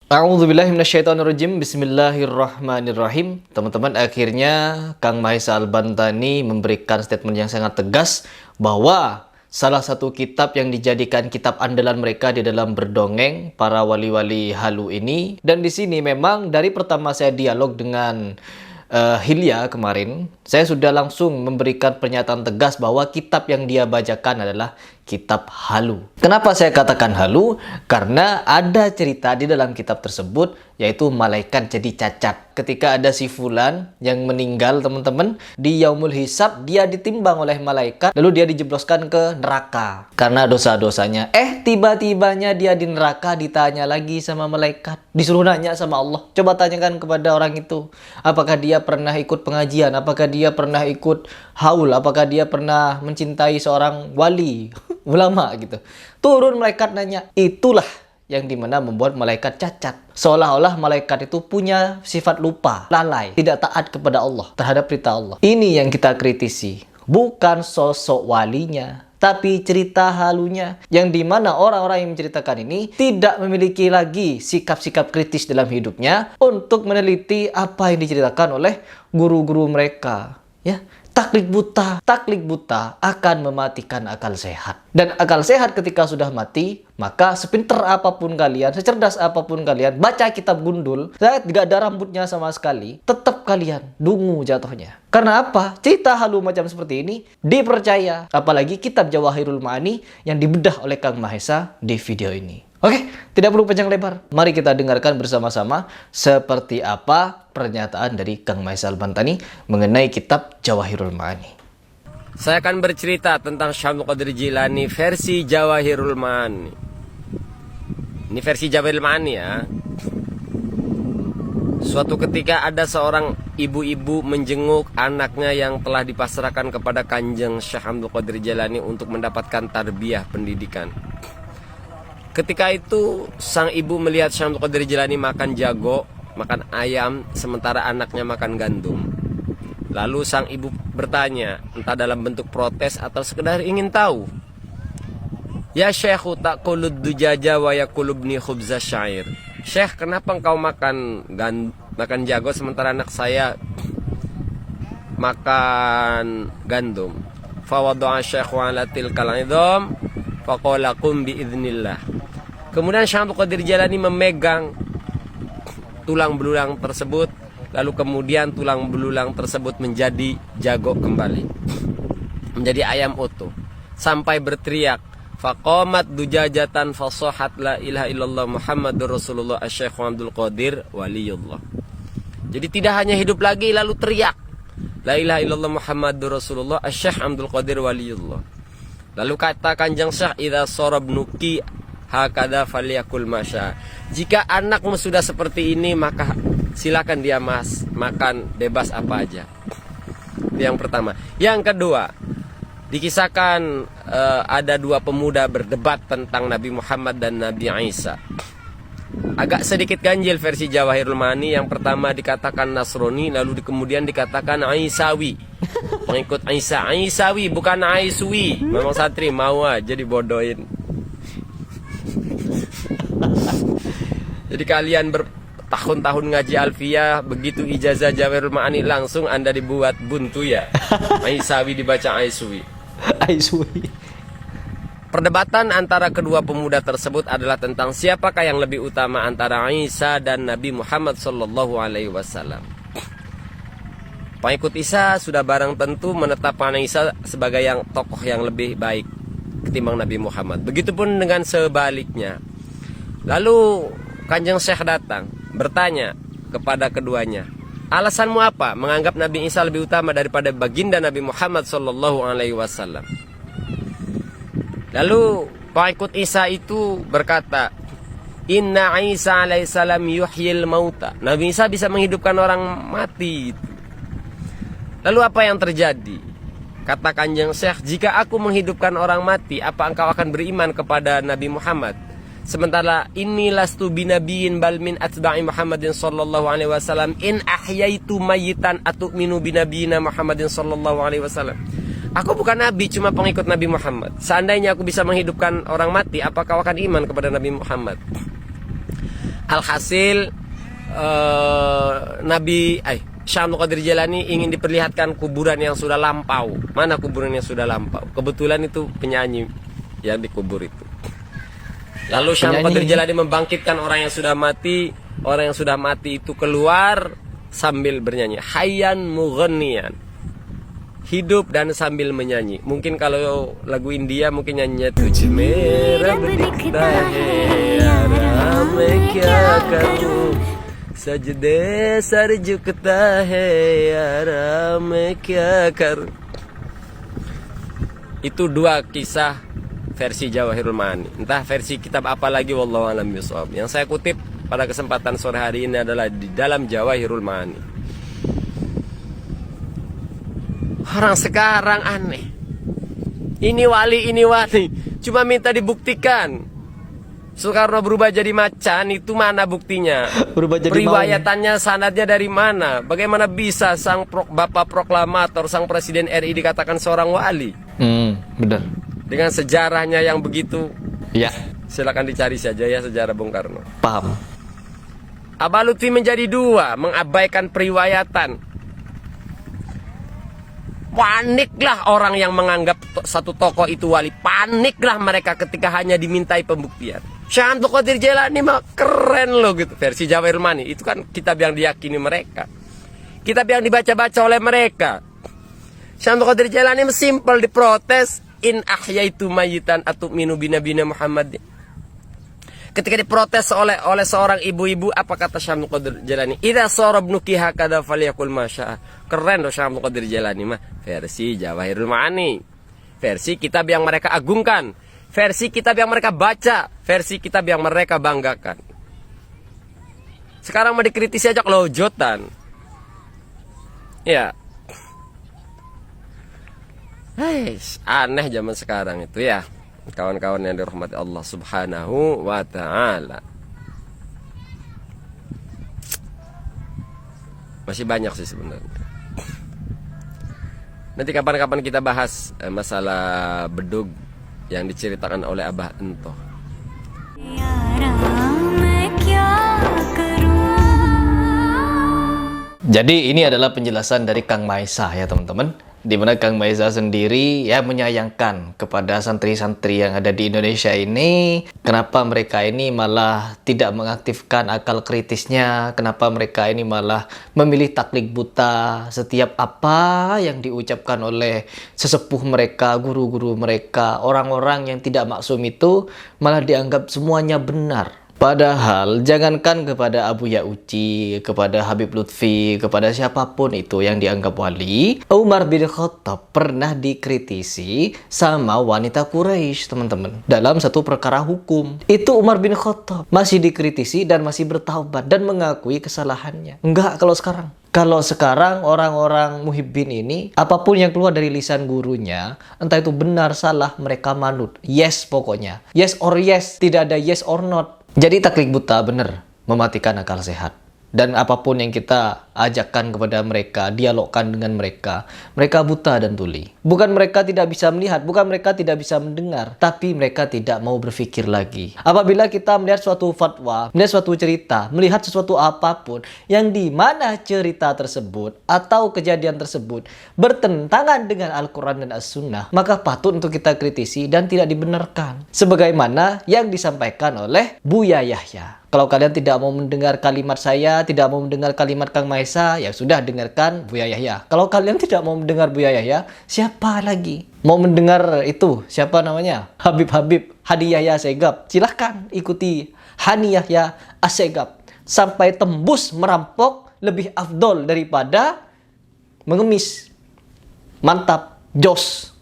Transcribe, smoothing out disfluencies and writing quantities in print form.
A'udzubillahi minasyaitonirrajim. Bismillahirrahmanirrahim. Teman-teman, akhirnya Kang Mahesa Al-Bantani memberikan statement yang sangat tegas bahwa salah satu kitab yang dijadikan kitab andalan mereka di dalam berdongeng para wali-wali halu ini. Dan di sini memang dari pertama saya dialog dengan Hilya kemarin, saya sudah langsung memberikan pernyataan tegas bahwa kitab yang dia bacakan adalah kitab halu. Kenapa saya katakan halu? Karena ada cerita di dalam kitab tersebut, yaitu malaikat jadi cacat. Ketika ada si fulan yang meninggal, teman-teman, di yaumul hisab dia ditimbang oleh malaikat, lalu dia dijebloskan ke neraka karena dosa-dosanya. Tiba-tibanya dia di neraka, ditanya lagi sama malaikat, disuruh nanya sama Allah. Coba tanyakan kepada orang itu, apakah dia pernah ikut pengajian, apakah dia pernah ikut haul, apakah dia pernah mencintai seorang wali, ulama gitu. Turun malaikat nanya. Itulah yang dimana membuat malaikat cacat. Seolah-olah malaikat itu punya sifat lupa, lalai, tidak taat kepada Allah, terhadap perintah Allah. Ini yang kita kritisi. Bukan sosok walinya, tapi cerita halunya. Yang dimana orang-orang yang menceritakan ini tidak memiliki lagi sikap-sikap kritis dalam hidupnya untuk meneliti apa yang diceritakan oleh guru-guru mereka. Ya, taklid buta akan mematikan akal sehat. Dan akal sehat ketika sudah mati, maka sepinter apapun kalian, secerdas apapun kalian, baca kitab gundul, tidak ada rambutnya sama sekali, tetap kalian dungu jatuhnya. Karena apa? Cerita halu macam seperti ini dipercaya. Apalagi kitab Jawahirul Ma'ani yang dibedah oleh Kang Mahesa di video ini. Oke, tidak perlu panjang lebar. Mari kita dengarkan bersama-sama seperti apa pernyataan dari Kang Mahesa Al-Bantani mengenai kitab Jawahirul Ma'ani. Saya akan bercerita tentang Syekh Abdul Qadir Jilani versi Jawahirul Ma'ani. Ini versi Jawahirul Ma'ani ya. Suatu ketika ada seorang ibu-ibu menjenguk anaknya yang telah dipasrahkan kepada Kanjeng Syekh Abdul Qadir Jilani untuk mendapatkan tarbiyah pendidikan. Ketika itu sang ibu melihat Syekh Abdul Qadir Jilani makan jago, makan ayam, sementara anaknya makan gandum. Lalu sang ibu bertanya, entah dalam bentuk protes atau sekedar ingin tahu. Ya Syekhu ta'kulud dujaja wa yakulubni khubza syair. Syekh, kenapa engkau makan jago sementara anak saya makan gandum? Fawadu'a syekhu ala tilkal idham faqala qum biidznillah. Kemudian Syekh Abdul Qadir Jilani memegang tulang belulang tersebut, lalu kemudian tulang belulang tersebut menjadi jago kembali, menjadi ayam utuh, sampai berteriak, faqamat dujajatan fasahat la ilaha illallah Muhammadur Rasulullah Asy-Syaikh Abdul Qadir waliyullah. Jadi tidak hanya hidup lagi lalu teriak, la ilaha illallah Muhammadur Rasulullah Asy-Syaikh Abdul Qadir waliyullah. Lalu kata Kanjeng Syekh, idza sarabnuki hakada falyakul masya. Jika anakmu sudah seperti ini, maka silakan dia makan bebas apa aja. Itu yang pertama. Yang kedua, dikisahkan ada dua pemuda berdebat tentang Nabi Muhammad dan Nabi Isa. Agak sedikit ganjil versi Jawahirul Ma'ani. Yang pertama dikatakan Nasrani, lalu kemudian dikatakan Aisawi, pengikut Isa. Aisawi bukan Aiswi. Memang santri mau aja dibodohin. Jadi kalian bertahun-tahun ngaji Alfiyah, begitu ijazah Jawahirul Ma'ani langsung Anda dibuat buntu ya. Aisawi dibaca Aiswi. Aiswi. Perdebatan antara kedua pemuda tersebut adalah tentang siapakah yang lebih utama antara Isa dan Nabi Muhammad sallallahu alaihi wasallam. Pengikut Isa sudah barang tentu menetapkan Isa sebagai yang tokoh yang lebih baik ketimbang Nabi Muhammad. Begitupun dengan sebaliknya. Lalu Kanjeng Syekh datang bertanya kepada keduanya, alasanmu apa menganggap Nabi Isa lebih utama daripada baginda Nabi Muhammad sallallahu alaihi wasallam? Lalu pengikut Isa itu berkata, Inna Isa alaihissalam yuhyil mauta. Nabi Isa bisa menghidupkan orang mati. Lalu apa yang terjadi? Kata Kanjeng Syekh, jika aku menghidupkan orang mati, apa engkau akan beriman kepada Nabi Muhammad? Sementara inni lastu binabiyin bal min atba'i Muhammadin sallallahu alaihi wasallam in ahyaitu mayitan atu'minu binabiyina Muhammadin sallallahu alaihi wasallam. Aku bukan nabi, cuma pengikut Nabi Muhammad. Seandainya aku bisa menghidupkan orang mati, apakah kau akan iman kepada Nabi Muhammad? Alhasil Syekh Abdul Qadir Jailani ingin diperlihatkan kuburan yang sudah lampau. Mana kuburan yang sudah lampau? Kebetulan itu penyanyi yang dikubur itu. Lalu Syekh Abdul Qadir Jailani membangkitkan orang yang sudah mati. Orang yang sudah mati itu keluar sambil bernyanyi, hayyan mughanniyan, hidup dan sambil menyanyi. Mungkin kalau lagu India mungkin nyanyinya tujh mera dikhta hai yara main kya karu, sajde sar jhukta hai yara main kya karu. Itu dua kisah versi Jawahirul Ma'ani. Entah versi kitab apa lagi, wallahu a'lam bishawab. Yang saya kutip pada kesempatan sore hari ini adalah di dalam Jawahirul Ma'ani. Orang sekarang aneh. Ini wali, cuma minta dibuktikan. Soekarno berubah jadi macan, itu mana buktinya? Berubah jadi periwayatannya, sanadnya dari mana? Bagaimana bisa bapak proklamator, sang presiden RI dikatakan seorang wali? Benar. Dengan sejarahnya yang begitu. Ya. Silakan dicari saja ya sejarah Bung Karno. Paham. Abah Lutfi menjadi dua, mengabaikan periwayatan. Paniklah orang yang menganggap satu tokoh itu wali. Paniklah mereka ketika hanya dimintai pembuktian. Syekh Abdul Qadir Jailani mah keren loh gitu. Versi Jawahirul Ma'ani itu kan kitab yang diyakini mereka, kitab yang dibaca-baca oleh mereka. Syekh Abdul Qadir Jailani simpel diprotes, in ahyaitu mayitan atu'minu binabina Muhammad. Ketika diprotes oleh seorang ibu-ibu, apa kata Syekh Abdul Qadir Jailani? Idza sarabnuki hakada falyakul masya. Keren loh Syekh Abdul Qadir Jailani mah. Versi Jawahirul Ma'ani, versi kitab yang mereka agungkan, versi kitab yang mereka baca, versi kitab yang mereka banggakan. Sekarang mau dikritisi aja kelojotan. Ya. Aneh zaman sekarang itu ya. Kawan-kawan yang dirahmati Allah Subhanahu wa ta'ala. Masih banyak sih sebenarnya. Nanti kapan-kapan kita bahas masalah bedug yang diceritakan oleh Abah Ento. Jadi ini adalah penjelasan dari Kang Maesa ya teman-teman. Di mana Kang Maesa sendiri ya menyayangkan kepada santri-santri yang ada di Indonesia ini, kenapa mereka ini malah tidak mengaktifkan akal kritisnya, kenapa mereka ini malah memilih taklid buta. Setiap apa yang diucapkan oleh sesepuh mereka, guru-guru mereka, orang-orang yang tidak maksum itu malah dianggap semuanya benar. Padahal jangankan kepada Abu Ya'uci, kepada Habib Lutfi, kepada siapapun itu yang dianggap wali, Umar bin Khattab pernah dikritisi sama wanita Quraisy, teman-teman, dalam satu perkara hukum. Itu Umar bin Khattab masih dikritisi dan masih bertaubat dan mengakui kesalahannya. Enggak kalau sekarang. Kalau sekarang orang-orang muhibbin ini, apapun yang keluar dari lisan gurunya, entah itu benar, salah, mereka manut. Yes pokoknya. Yes or yes, tidak ada yes or not. Jadi taklid buta benar mematikan akal sehat. Dan apapun yang kita ajakkan kepada mereka, dialogkan dengan mereka, mereka buta dan tuli. Bukan mereka tidak bisa melihat, bukan mereka tidak bisa mendengar, tapi mereka tidak mau berpikir lagi. Apabila kita melihat suatu fatwa, melihat suatu cerita, melihat sesuatu apapun yang di mana cerita tersebut atau kejadian tersebut bertentangan dengan Al-Quran dan As-Sunnah, maka patut untuk kita kritisi dan tidak dibenarkan. Sebagaimana yang disampaikan oleh Buya Yahya. Kalau kalian tidak mau mendengar kalimat saya, tidak mau mendengar kalimat Kang Maesa, ya sudah dengarkan Buya Yahya. Kalau kalian tidak mau mendengar Buya Yahya, siapa lagi? Mau mendengar itu, siapa namanya? Habib Hadi Yahya Assegaf. Silahkan ikuti Hani Yahya Assegaf. Sampai tembus merampok lebih afdol daripada mengemis. Mantap, jos.